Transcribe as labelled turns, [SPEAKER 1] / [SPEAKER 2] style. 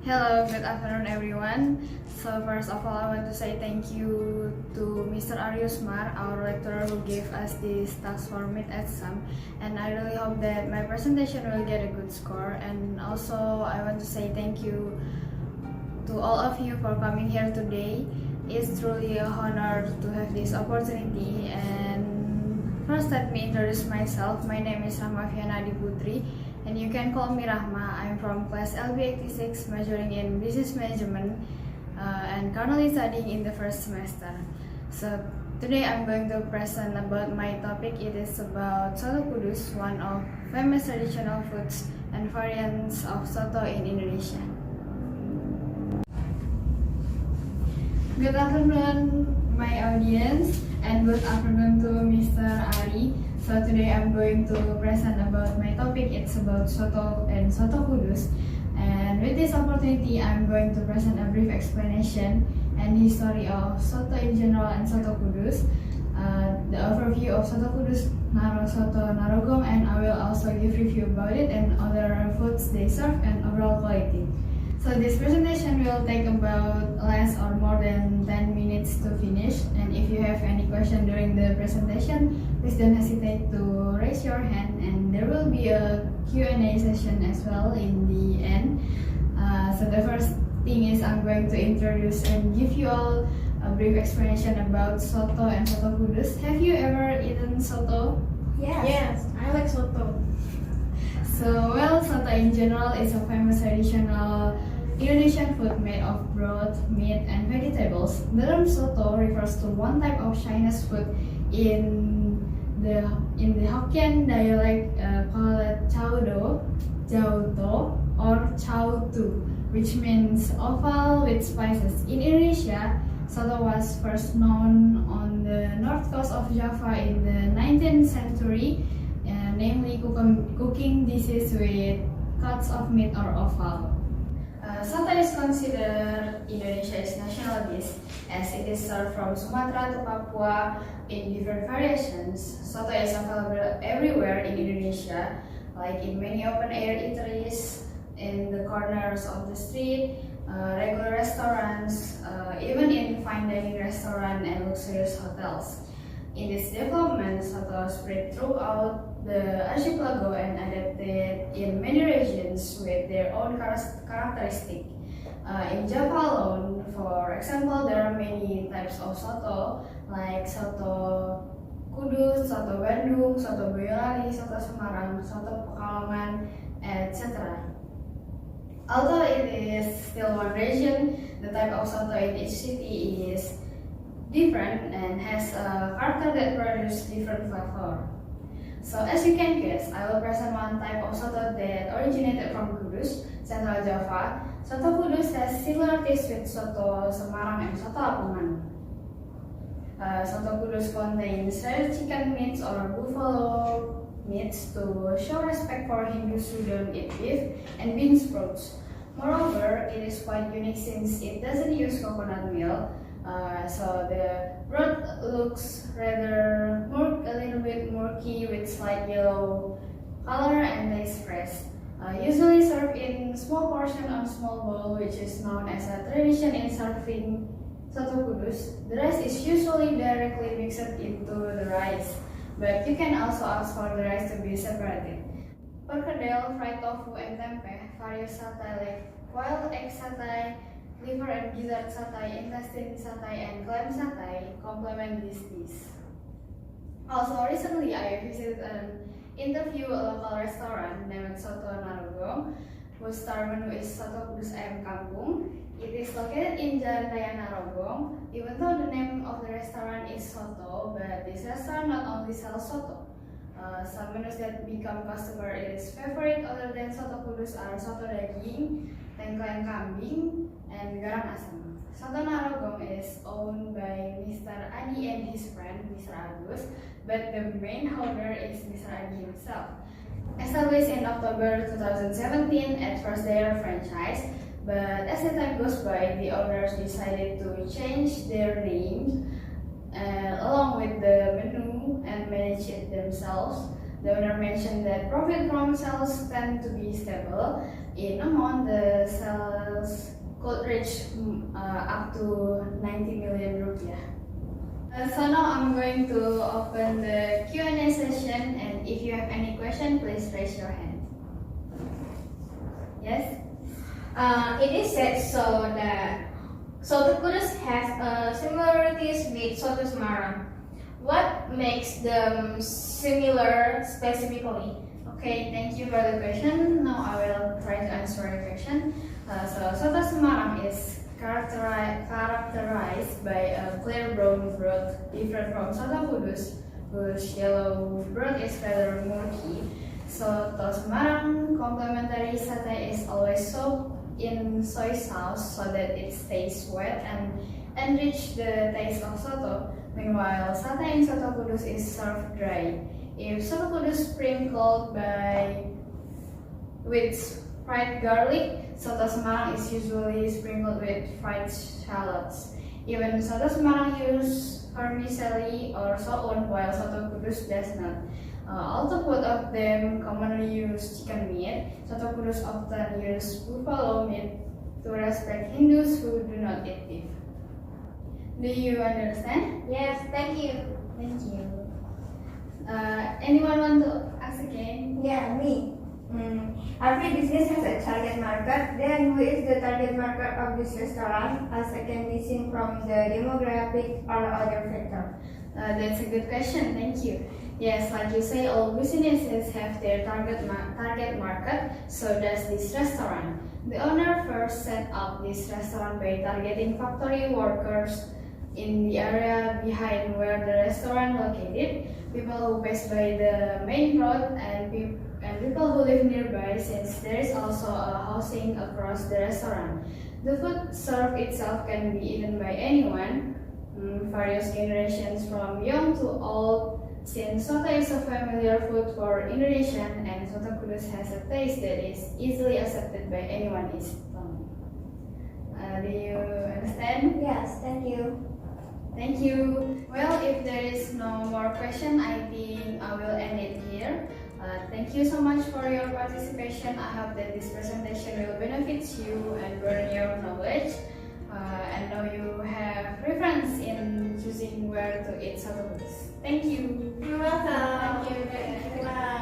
[SPEAKER 1] Hello, good afternoon everyone. So first of all, I want to say thank you to Mr. Aryusmar, our lecturer who gave us this task for Midexam, and I really hope that my presentation will get a good score. And also, I want to say thank you to all of you for coming here today. It's truly a honor to have this opportunity. And first, let me introduce myself. My name is Rahmafiana Putri, and you can call me Rahma. I'm from class LB86, majoring in business management, and currently studying in the first semester. So today I'm going to present about my topic. It is about soto kudus, one of famous traditional foods and variants of soto in Indonesia. Good afternoon, my audience, and good afternoon to Mr. Ari. So today I'm going to present about my topic. It's about soto and soto kudus. And with this opportunity, I'm going to present a brief explanation and history of soto in general and soto kudus, the overview of soto kudus, soto narogong, and I will also give review about it and other foods they serve and overall quality. So this presentation will take about less or more than 10 minutes to finish. And if you have any question during the presentation, please don't hesitate to raise your hand, and there will be a Q&A session as well in the end. So the first thing is I'm going to introduce and give you all a brief explanation about soto and soto kudus. Have you ever eaten soto?
[SPEAKER 2] Yes, I like soto.
[SPEAKER 1] So, well, soto in general is a famous traditional Indonesian food made of broth, meat, and vegetables. The term soto refers to one type of Chinese food in the Hokkien dialect called chao to, or chao tu, which means offal with spices. In Indonesia, soto was first known on the north coast of Java in the 19th century, namely cooking dishes with cuts of meat or offal. Soto is considered Indonesia's national dish as it is served from Sumatra to Papua in different variations. Soto is available everywhere in Indonesia, like in many open-air eateries, in the corners of the street, regular restaurants, even in fine dining restaurants and luxurious hotels. In this development, soto spread throughout the archipelago and adapted in many regions with their own characteristic. In Java alone, for example, there are many types of soto like soto kudus, soto Bandung, soto Boyolali, soto Semarang, soto Pekalongan, etc. Although it is still one region, the type of soto in each city is different and has a character that produces different flavor. So as you can guess, I will present one type of soto that originated from Kudus, Central Java. Soto Kudus has similar taste with soto Semarang and soto Lamongan. Soto Kudus contains shredded chicken meats or buffalo meats to show respect for Hindus who don't eat beef and bean sprouts. Moreover, it is quite unique since it doesn't use coconut milk. So the broth looks rather a little bit murky with slight yellow color and tastes fresh. Usually served in small portion on small bowl, which is known as a tradition in serving soto kudus. The rice is usually directly mixed into the rice, but you can also ask for the rice to be separated. Perkedel, fried tofu, and tempeh, various satay like wild egg satay, liver and gizzard satay, intestine satay, and clam satay complement this dish. Also, recently I visited an interview a local restaurant named Soto Narogong, whose star menu is soto kudus ayam kampung. It is located in Jalan Raya Narogong. Even though the name of the restaurant is soto, but this restaurant not only sells soto. Some menus that become customer its favorite other than soto kudus are soto daging, tengkleng kambing, and garang asam. Soto Narogong is owned by Mr. Adi and his friend Mr. Agus, but the main holder is Mr. Adi himself. Established in October 2017, at first they are franchise, but as the time goes by, the owners decided to change their name along with the menu and manage it themselves. The owner mentioned that profit from sales tend to be stable, In a month, the sales could reach up to 90 million rupiah. So now I'm going to open the Q&A session, and if you have any question, please raise your hand. Yes?
[SPEAKER 2] It is said so that Soto Kudus has similarities with Soto Semarang. What makes them similar specifically?
[SPEAKER 1] Okay, thank you for the question. Now I will try to answer your question. Soto Semarang is characterized by a clear brown broth, different from Soto Kudus, whose yellow broth is rather murky. Soto Semarang complimentary satay is always soaked in soy sauce so that it stays wet and enrich the taste of soto. Meanwhile, satay in Soto Kudus is served dry. If Soto Kudus sprinkled with fried garlic, Soto Semarang is usually sprinkled with fried shallots. Even Soto Semarang use vermicelli or soun, while Soto Kudus does not. Although both of them commonly use chicken meat, Soto Kudus often use buffalo meat to respect Hindus who do not eat beef. Do you understand?
[SPEAKER 2] Yes, thank you.
[SPEAKER 1] Thank you. Anyone want to ask again?
[SPEAKER 3] Yeah, me. Every business has a target market. Then, who is the target market of this restaurant, as I can be seen from the demographic or other factor?
[SPEAKER 1] That's a good question. Thank you. Yes, like you say, all businesses have their target market. So does this restaurant. The owner first set up this restaurant by targeting factory workers in the area behind where the restaurant located, people who pass by the main road, and people who live nearby, since there is also a housing across the restaurant. The food served itself can be eaten by anyone, various generations from young to old, since soto is a familiar food for Indonesian, and Soto Kudus has a taste that is easily accepted by anyone in Islam. Do you understand?
[SPEAKER 3] Yes, thank you.
[SPEAKER 1] Thank you. Well, if there is no more question, I think I will end it here. Thank you so much for your participation. I hope that this presentation will benefit you and broaden your knowledge. And now you have preference in choosing where to eat soto kudus. Thank you.
[SPEAKER 2] You're welcome.
[SPEAKER 1] Thank you.
[SPEAKER 2] Bye.